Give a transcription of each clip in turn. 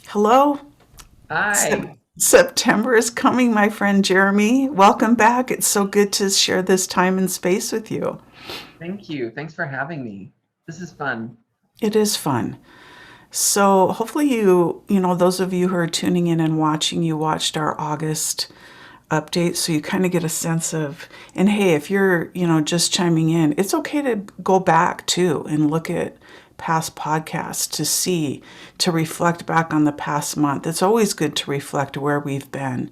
Hello. Hi. September is coming, my friend Jeremy. Welcome back. It's so good to share this time and space with you. Thank you. Thanks for having me. This is fun. It is fun. So, hopefully, those of you who are tuning in and watching, you watched our August update so you kind of get a sense of, and hey, if you're, just chiming in, it's okay to go back too and look at past podcasts to reflect back on the past month. It's always good to reflect where we've been,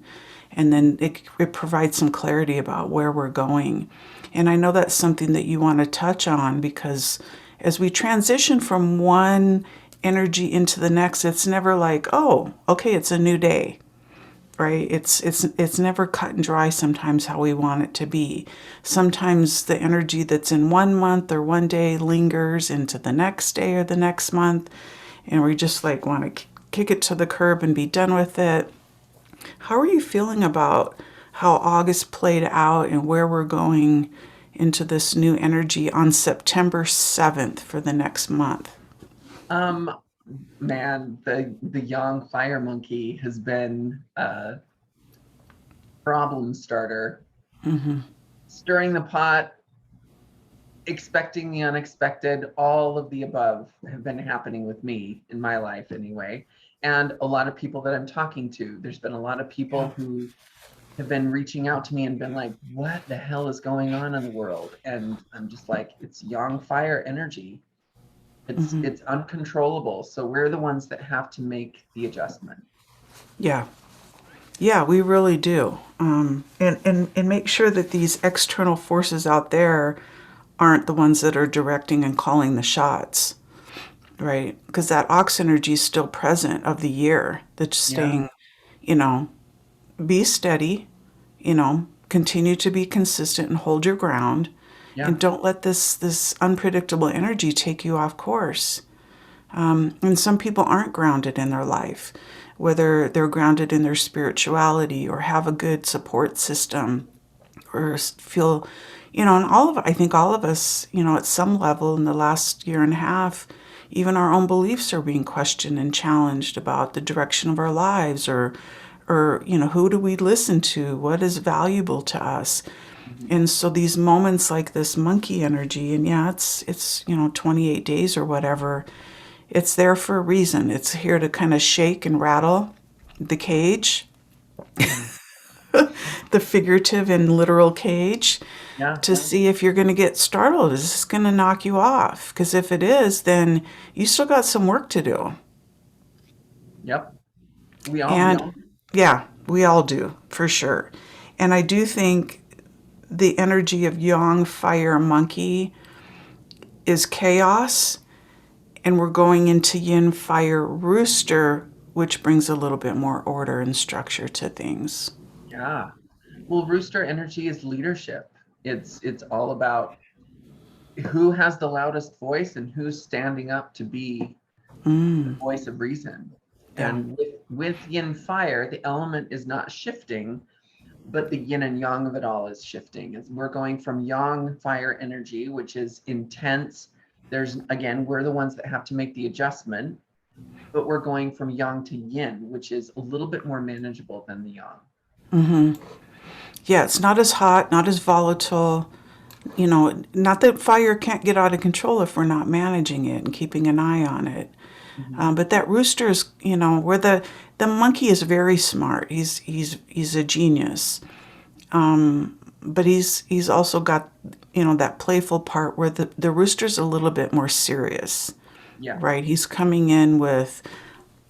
and then it provides some clarity about where we're going. And I know that's something that you want to touch on because as we transition from one energy into the next, it's never like, oh, okay, it's a new day, right? It's never cut and dry sometimes how we want it to be. Sometimes the energy that's in one month or one day lingers into the next day or the next month, and we just like want to kick it to the curb and be done with it. How are you feeling about how August played out and where we're going into this new energy on September 7th for the next month? Um, Man, the young fire monkey has been a problem starter, stirring the pot, expecting the unexpected. All of the above have been happening with me in my life anyway. And a lot of people that I'm talking to, there's been a lot of Yeah. people who have been reaching out to me and been like, what the hell is going on in the world? And I'm just like, it's yang fire energy. It's uncontrollable. So we're the ones that have to make the adjustment. Yeah. Yeah, we really do. And make sure that these external forces out there aren't the ones that are directing and calling the shots, right? Because that ox energy is still present of the year that's Yeah. staying, you know, be steady, continue to be consistent and hold your ground. Yeah. And don't let this unpredictable energy take you off course. And some people aren't grounded in their life, whether they're grounded in their spirituality or have a good support system or feel, and I think all of us, at some level in the last year and a half, even our own beliefs are being questioned and challenged about the direction of our lives or who do we listen to? What is valuable to us? Mhm. And so these moments like this monkey energy, and yeah, it's 28 days or whatever, it's there for a reason. It's here to kind of shake and rattle the cage, Mhm. the figurative and literal cage, Yeah. to see if you're going to get startled. Is this going to knock you off? Because if it is, then you still got some work to do. Yep. We all do. And yeah, we all do, for sure. And I do think the energy of yang fire monkey is chaos, and we're going into yin fire rooster, which brings a little bit more order and structure to things. Yeah. Well, rooster energy is leadership. It's all about who has the loudest voice and who's standing up to be the Mm, voice of reason. yeah. And with yin fire, the element is not shifting, but the yin and yang of it all is shifting. As we're going from yang fire energy, which is intense. There's again, we're the ones that have to make the adjustment, but we're going from yang to yin, which is a little bit more manageable than the yang. Yeah, it's not as hot, not as volatile. Not that fire can't get out of control if we're not managing it and keeping an eye on it. Mhm. But that rooster is, where the monkey is very smart. He's a genius. But he's also got, that playful part where the rooster's a little bit more serious, Yeah. right? He's coming in with,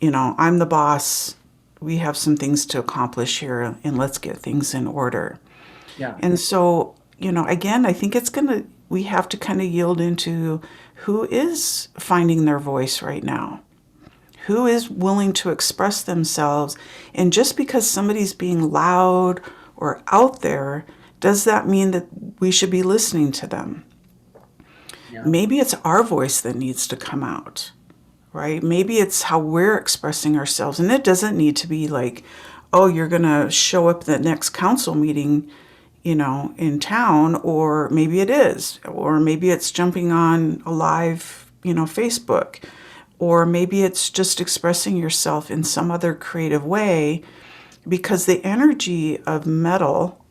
I'm the boss. We have some things to accomplish here, and let's get things in order. Yeah. And so, again, I think we have to kind of yield into who is finding their voice right now, who is willing to express themselves. And just because somebody's being loud or out there, does that mean that we should be listening to them? Yeah. Maybe it's our voice that needs to come out, right? Maybe it's how we're expressing ourselves. And it doesn't need to be like, oh, you're going to show up at the next council meeting, in town, or maybe it is, or maybe it's jumping on a live, Facebook. or maybe it's just expressing yourself in some other creative way, because the energy of metal,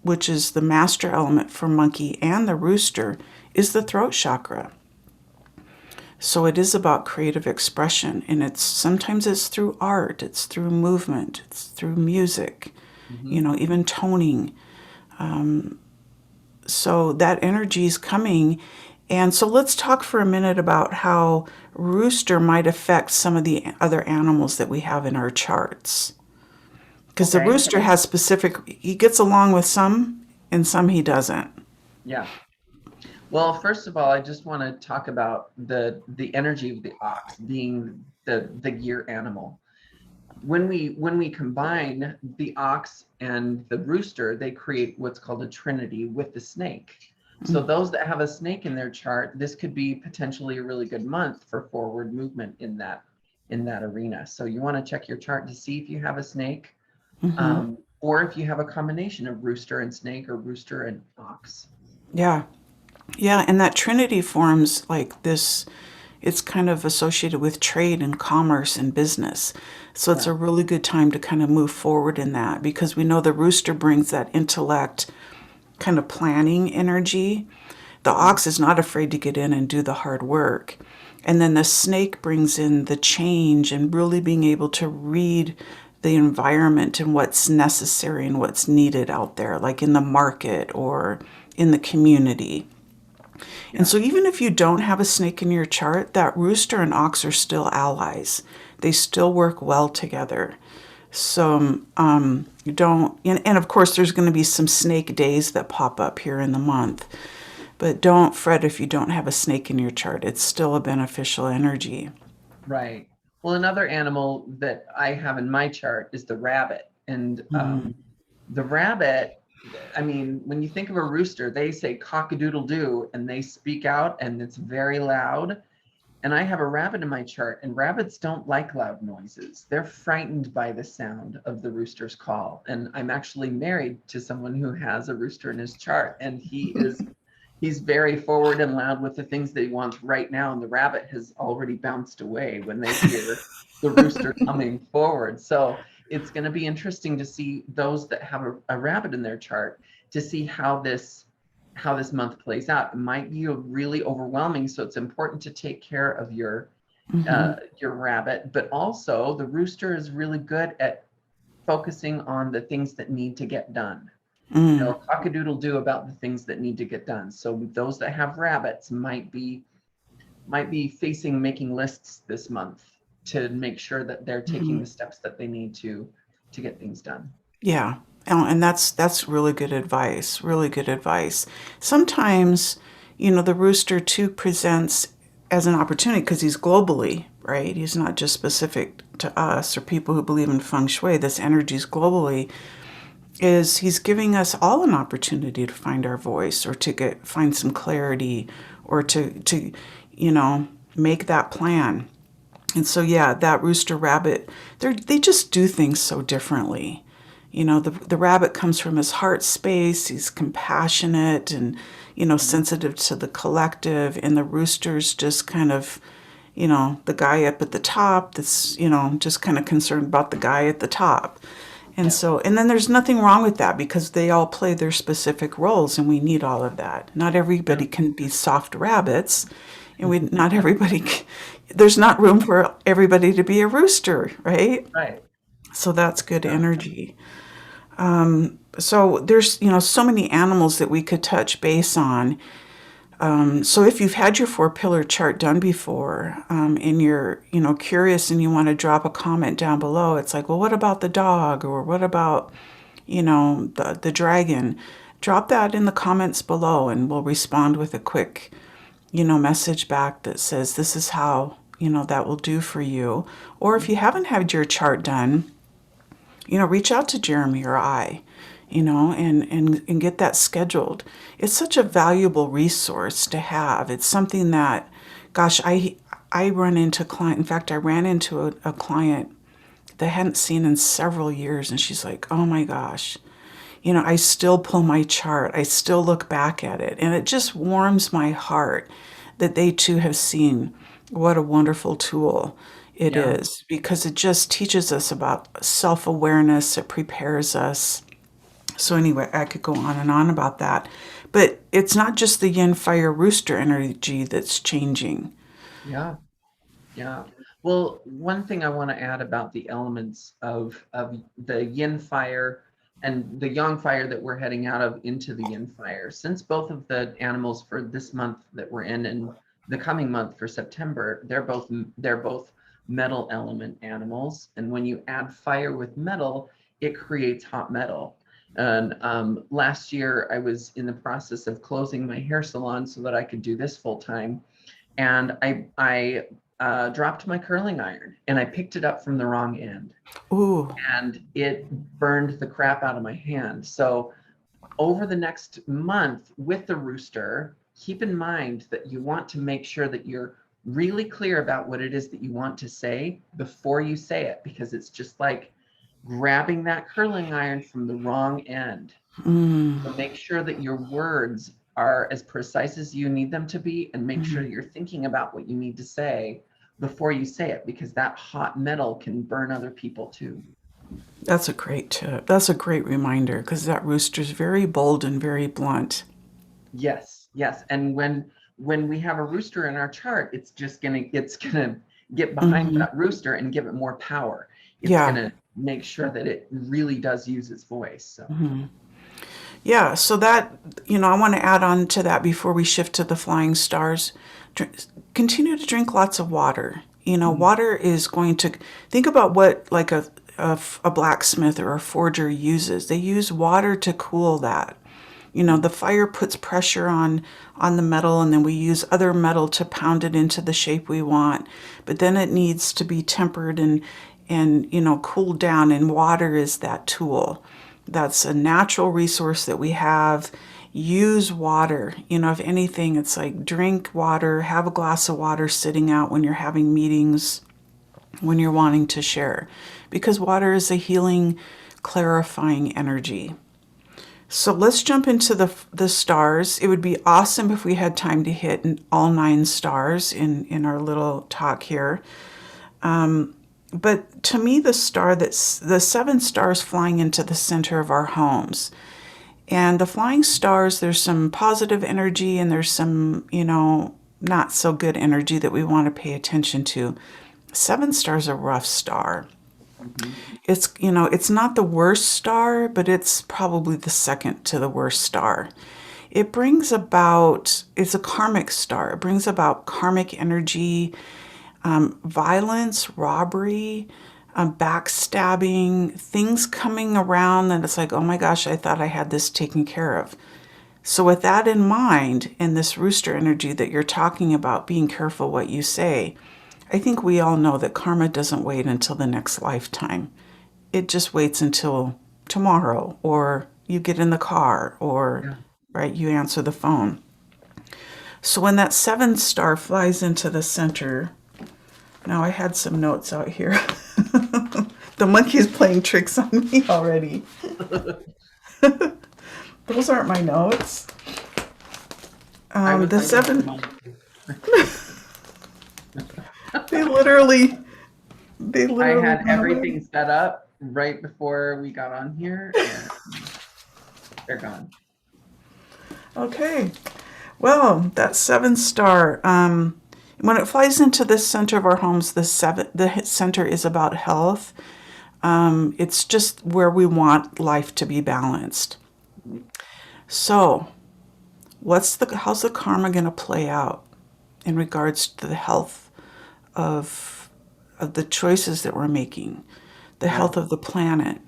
which is the master element for monkey and the rooster, is the throat chakra. So it is about creative expression, and it's sometimes it's through art, it's through movement, it's through music, Hmm. even toning. So that energy is coming. And so let's talk for a minute about how rooster might affect some of the other animals that we have in our charts. Because the Okay. rooster has specific, he gets along with some and some he doesn't. Yeah. Well, first of all, I just want to talk about the energy of the ox being the gear animal. When we combine the ox and the rooster, they create what's called a trinity with the snake. So those that have a snake in their chart, this could be potentially a really good month for forward movement in that arena. So you want to check your chart to see if you have a snake, Mm-hmm. or if you have a combination of rooster and snake or rooster and ox. Yeah. Yeah. And that trinity forms like this, it's kind of associated with trade and commerce and business. So it's Yeah. a really good time to kind of move forward in that, because we know the rooster brings that intellect, kind of planning energy. The Mhm. ox is not afraid to get in and do the hard work. And then the snake brings in the change and really being able to read the environment and what's necessary and what's needed out there, like in the market or in the community. And Yeah. so even if you don't have a snake in your chart, that rooster and ox are still allies. They still work well together. So you don't, and of course, there's going to be some snake days that pop up here in the month. But don't fret if you don't have a snake in your chart. It's still a beneficial energy. Right. Well, another animal that I have in my chart is the rabbit. And Mm, the rabbit, I mean, when you think of a rooster, they say cock-a-doodle-doo and they speak out and it's very loud. And I have a rabbit in my chart, and rabbits don't like loud noises. They're frightened by the sound of the rooster's call. And I'm actually married to someone who has a rooster in his chart, and he's very forward and loud with the things that he wants right now. And the rabbit has already bounced away when they hear the rooster coming forward. So it's going to be interesting to see those that have a rabbit in their chart, to see how this month plays out. It might be really overwhelming, so it's important to take care of your rabbit. But also, the rooster is really good at focusing on the things that need to get done. mm, They'll cock-a-doodle-doo about the things that need to get done. So those that have rabbits might be facing making lists this month to make sure that they're taking mhm. the steps that they need to get things done. Yeah. And that's really good advice. Really good advice. Sometimes, the rooster too presents as an opportunity because he's globally, right? He's not just specific to us or people who believe in feng shui. This energy's globally. Is he's giving us all an opportunity to find our voice or to find some clarity or to make that plan. And so yeah, that rooster rabbit, they just do things so differently. The rabbit comes from his heart space. He's compassionate and Mhm. sensitive to the collective, and the rooster's just kind of the guy up at the top that's just kind of concerned about the guy at the top. And Yeah. so, and then there's nothing wrong with that because they all play their specific roles and we need all of that. Not Yeah. everybody can be soft rabbits, and not everybody, there's not room for everybody to be a rooster, right? Right. So that's good Yeah. energy. So there's, so many animals that we could touch base on. So if you've had your 4 pillar chart done before, and you're, curious and you want to drop a comment down below, it's like, well, what about the dog? Or what about, the dragon? Drop that in the comments below and we'll respond with a quick, message back that says, this is how, that will do for you. Or if you haven't had your chart done, reach out to Jeremy or I, and get that scheduled. It's such a valuable resource to have. It's something that, gosh, I run into client. In fact, I ran into a client that I hadn't seen in several years, and she's like, "Oh my gosh, I still pull my chart. I still look back at it, and it just warms my heart that they too have seen What a wonderful tool it Yeah. is, because it just teaches us about self-awareness. It prepares us. So anyway, I could go on and on about that. But it's not just the yin fire rooster energy that's changing. Yeah. Yeah. Well, one thing I want to add about the elements of the yin fire and the yang fire that we're heading out of into the yin fire, since both of the animals for this month that we're in and the coming month for September, they're both metal element animals. And when you add fire with metal, it creates hot metal. And last year, I was in the process of closing my hair salon so that I could do this full time, and I dropped my curling iron and I picked it up from the wrong end, Ooh. and it burned the crap out of my hand. So over the next month with the rooster, keep in mind that you want to make sure that you're really clear about what it is that you want to say before you say it, because it's just like grabbing that curling iron from the wrong end. Mm. So make sure that your words are as precise as you need them to be, and make sure Mhm. you're thinking about what you need to say before you say it, because that hot metal can burn other people too. That's a great tip. That's a great reminder, because that rooster's very bold and very blunt. Yes, yes. And when we have a rooster in our chart, it's gonna get behind Hmm. that rooster and give it more power. It's Yeah. gonna make sure that it really does use its voice. So Hmm. Yeah. So that, I want to add on to that before we shift to the flying stars. Continue to drink lots of water. mm, Water is going to think about what like a blacksmith or a forger uses. They use water to cool that. The fire puts pressure on the metal, and then we use other metal to pound it into the shape we want. But then it needs to be tempered and cooled down, and water is that tool. That's a natural resource that we have. Use water. If anything, it's like drink water, have a glass of water sitting out when you're having meetings, when you're wanting to share, because water is a healing, clarifying energy. So let's jump into the stars. It would be awesome if we had time to hit all 9 stars in our little talk here. But to me, that's the 7 stars flying into the center of our homes. And the flying stars, there's some positive energy and there's some, not so good energy that we want to pay attention to. 7 stars a rough star. mhm. It's not the worst star, but it's probably the second to the worst star. It's a karmic star. It brings about karmic energy, violence, robbery, backstabbing, things coming around that it's like, oh my gosh, I thought I had this taken care of. So, with that in mind, and this rooster energy that you're talking about, being careful what you say, I think we all know that karma doesn't wait until the next lifetime. It just waits until tomorrow, or you get in the car, or Yeah. right, you answer the phone. So when that 7 star flies into the center, now I had some notes out here. The monkey's playing tricks on me already. Those aren't my notes. I would The like to hear seven, mine. they literally, they I literally had went away. everything set up right before we got on here, and they're gone. Okay. Well, that 7 star, when it flies into the center of our homes, the center is about health. It's just where we want life to be balanced. So, how's the karma going to play out in regards to the health of the choices that we're making, the Yeah. health of the planet,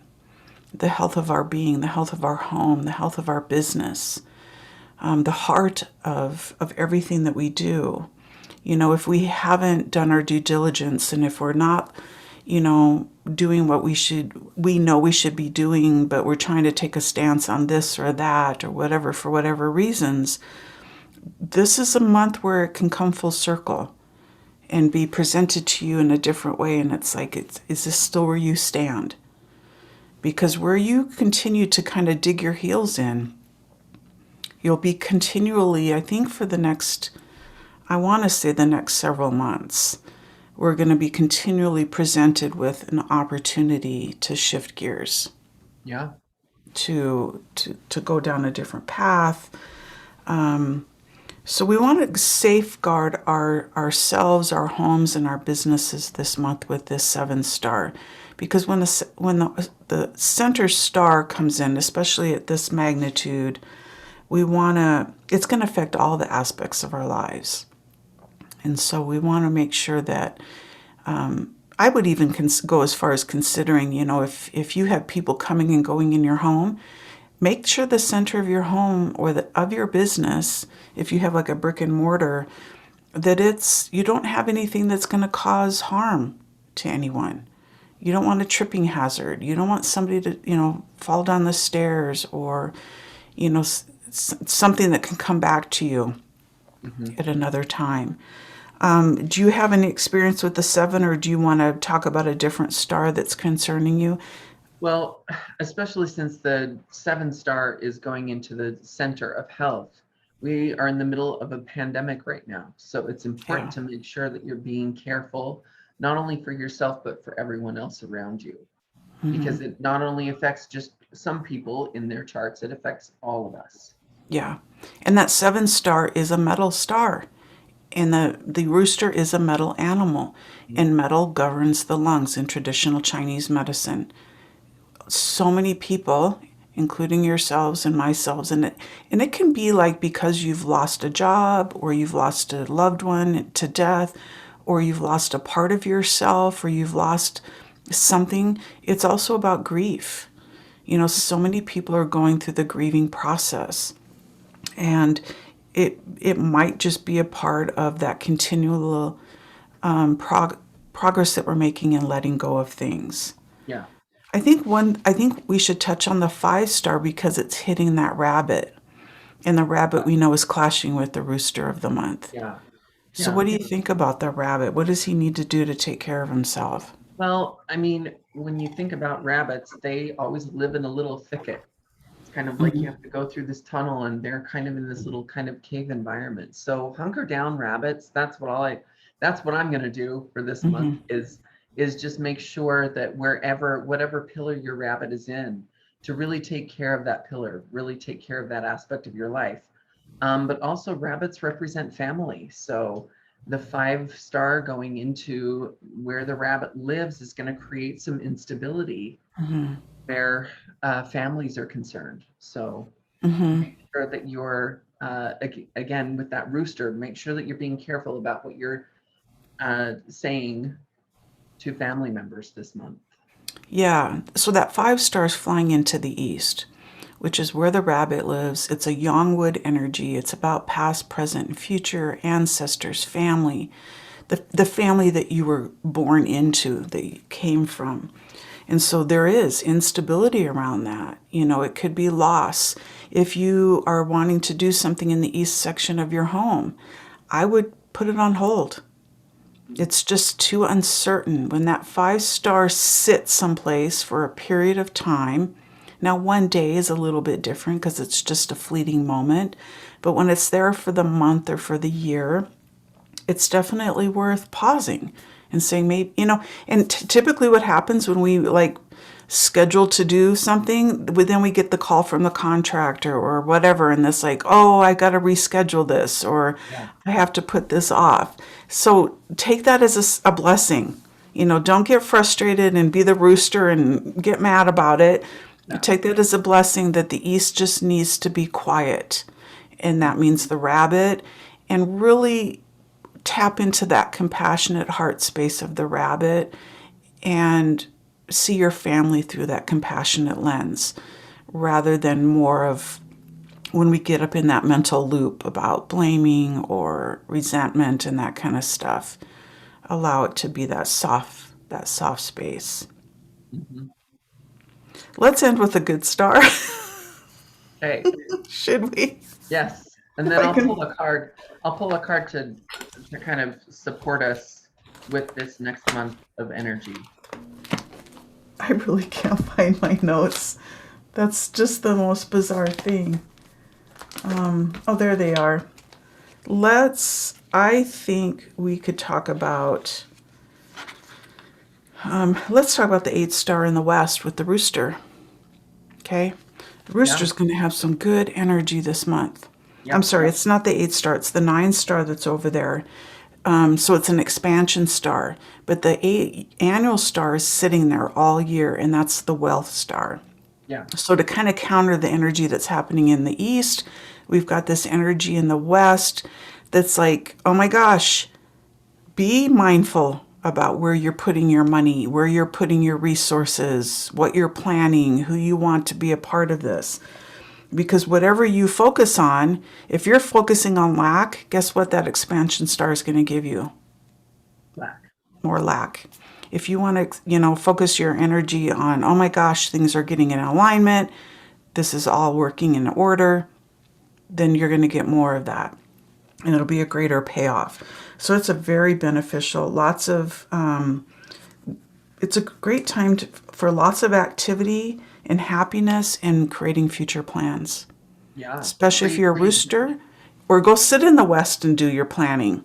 the health of our being, the health of our home, the health of our business, the heart of everything that we do. If we haven't done our due diligence, and if we're not, doing what we know we should be doing, but we're trying to take a stance on this or that or whatever for whatever reasons, this is a month where it can come full circle and be presented to you in a different way. And it's like, is this still where you stand? Because where you continue to kind of dig your heels in, you'll be continually, I think, for the next I want to say the next several months, we're going to be continually presented with an opportunity to shift gears, Yeah. to go down a different path. So we want to safeguard ourselves, our homes, and our businesses this month with this 7 star, because when the center star comes in, especially at this magnitude, it's going to affect all the aspects of our lives, and so we want to make sure that I would even go as far as considering, if you have people coming and going in your home, make sure the center of your home or of your business, if you have like a brick and mortar, that you don't have anything that's going to cause harm to anyone. You don't want a tripping hazard. You don't want somebody to, fall down the stairs, or, something that can come back to you Hmm. at another time. Do you have any experience with the 7, or do you want to talk about a different star that's concerning you? Well, especially since the 7 star is going into the center of health, we are in the middle of a pandemic right now. So it's important Yeah. to make sure that you're being careful, not only for yourself, but for everyone else around you, Hmm. because it not only affects just some people in their charts, it affects all of us. Yeah. And that 7 star is a metal star. And the rooster is a metal animal. And metal governs the lungs in traditional Chinese medicine. So many people, including yourselves and myself, and it can be like because you've lost a job, or you've lost a loved one to death, or you've lost a part of yourself, or you've lost something. It's also about grief. So many people are going through the grieving process, and it might just be a part of that continual progress that we're making in letting go of things. Yeah. I think we should touch on the 5 star because it's hitting that rabbit. And the rabbit we know is clashing with the rooster of the month. Yeah. So Yeah. what do you think about the rabbit? What does he need to do to take care of himself? Well, I mean, when you think about rabbits, they always live in a little thicket. It's kind of like you Hmm. have to go through this tunnel and they're kind of in this little kind of cave environment. So hunker down, rabbits. That's what I'm going to do for this month Hmm. is just make sure that whatever pillar your rabbit is in, to really take care of that pillar, really take care of that aspect of your life. But also rabbits represent family. So the 5 star going into where the rabbit lives is going to create some instability Hmm. where families are concerned. So Hmm. make sure that you're, again, with that rooster, make sure that you're being careful about what you're saying to family members this month. Yeah. So that 5 star is flying into the east, which is where the rabbit lives. It's a Yangwood energy. It's about past, present, and future, ancestors, family, the family that you were born into, that you came from. And so there is instability around that. It could be loss. If you are wanting to do something in the east section of your home, I would put it on hold. It's just too uncertain. When that 5 star sits someplace for a period of time, now one day is a little bit different because it's just a fleeting moment, but when it's there for the month or for the year, it's definitely worth pausing and saying, maybe, and typically what happens when we like schedule to do something, then we get the call from the contractor or whatever, and this like, oh, I got to reschedule this, or Yeah. I have to put this off. So take that as a blessing. Don't get frustrated and be the rooster and get mad about it. No. Take that as a blessing that the east just needs to be quiet. And that means the rabbit, and really tap into that compassionate heart space of the rabbit and see your family through that compassionate lens, rather than more of when we get up in that mental loop about blaming or resentment and that kind of stuff. Allow it to be that soft space. Mhm. Let's end with a good star. Okay. Should we? Yes. And If then I I'll can, pull a card. I'll pull a card to kind of support us with this next month of energy. I really can't find my notes. That's just the most bizarre thing. Oh, there they are. I think we could talk about, let's talk about the 8 star in the West with the rooster. Okay. The Yeah. rooster's going to have some good energy this month. I'm Yep. sorry, it's not the 8 star, it's the 9 star that's over there. So it's an expansion star, but the annual star is sitting there all year, and that's the wealth star. Yeah. So to kind of counter the energy that's happening in the East, we've got this energy in the West that's like, oh my gosh, be mindful about where you're putting your money, where you're putting your resources, what you're planning, who you want to be a part of this. Because whatever you focus on, if you're focusing on lack, guess what that expansion star is going to give you? Black. More lack. If you want to, focus your energy on, oh my gosh, things are getting in alignment, this is all working in order, then you're going to get more of that. And it'll be a greater payoff. So it's a very beneficial, it's a great time for lots of activity and happiness and creating future plans, Yeah. especially if Totally you're a agree. rooster, or go sit in the West and do your planning.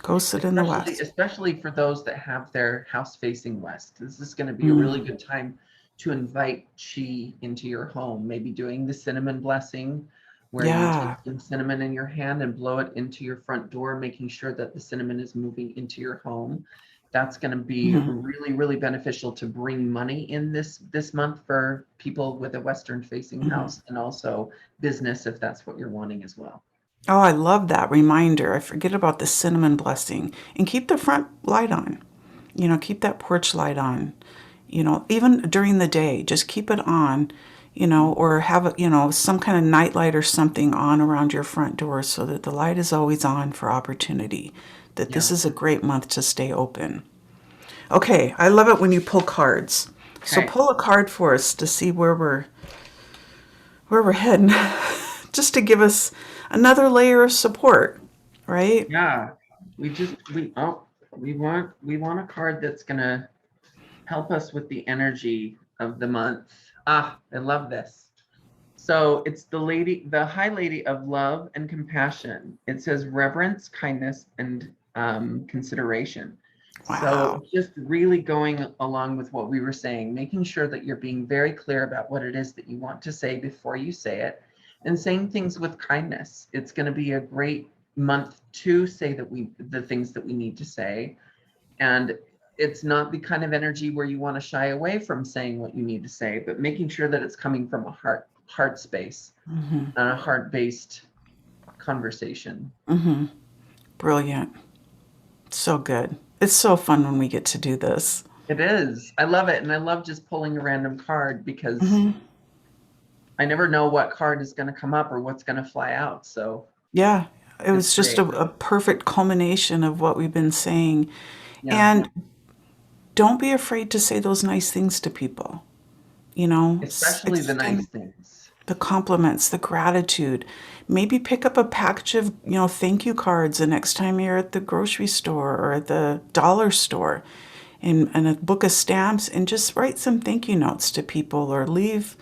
Go sit in the Especially West. especially for those that have their house facing west. This is going to be a really good time to invite chi into your home. Maybe doing the cinnamon blessing, where you take Yeah. some cinnamon in your hand and blow it into your front door, making sure that the cinnamon is moving into your home. That's going to be really, really beneficial to bring money in this month for people with a western facing house, and also business if that's what you're wanting as well. Oh, I love that reminder. I forget about the cinnamon blessing. And keep the front light on. Keep that porch light on. Even during the day, just keep it on, or have some kind of night light or something on around your front door so that the light is always on for opportunity. That this Yeah. is a great month to stay open. Okay, I love it when you pull cards. So Okay. pull a card for us to see where we're heading, just to give us another layer of support, right? Yeah, we want a card that's gonna help us with the energy of the month. Ah, I love this. So it's the High Lady of Love and Compassion. It says reverence, kindness, and consideration. So Wow. just really going along with what we were saying, making sure that you're being very clear about what it is that you want to say before you say it, and saying things with kindness. It's going to be a great month to say the things that we need to say, and it's not the kind of energy where you want to shy away from saying what you need to say, but making sure that it's coming from a heart space and a heart-based conversation. Brilliant. So good. It's so fun when we get to do this. It is. I love it. And I love just pulling a random card because I never know what card is going to come up or what's going to fly out. So Yeah, it it's was just great. a perfect culmination of what we've been saying. Yeah. And don't be afraid to say those nice things to people. Especially the nice Extend things. the compliments, the gratitude. Maybe pick up a package of, thank you cards the next time you're at the grocery store or at the dollar store, and a book of stamps, and just write some thank you notes to people, or leave,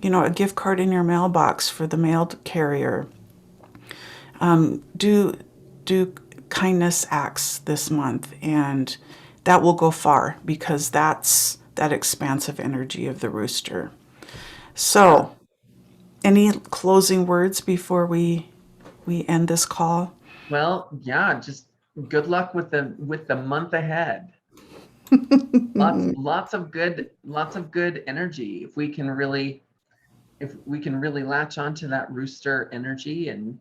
a gift card in your mailbox for the mail carrier. Do kindness acts this month, and that will go far because that's that expansive energy of the rooster. Yeah. So, any closing words before we end this call? Well, yeah, just good luck with the month ahead. Lots of good energy. If we can really latch onto that rooster energy, and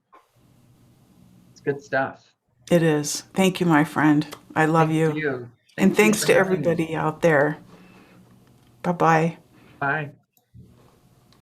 it's good stuff. It is. Thank you, my friend. I love Thank you. you. And Thank you thanks for to having me. everybody out there. Bye bye. Bye.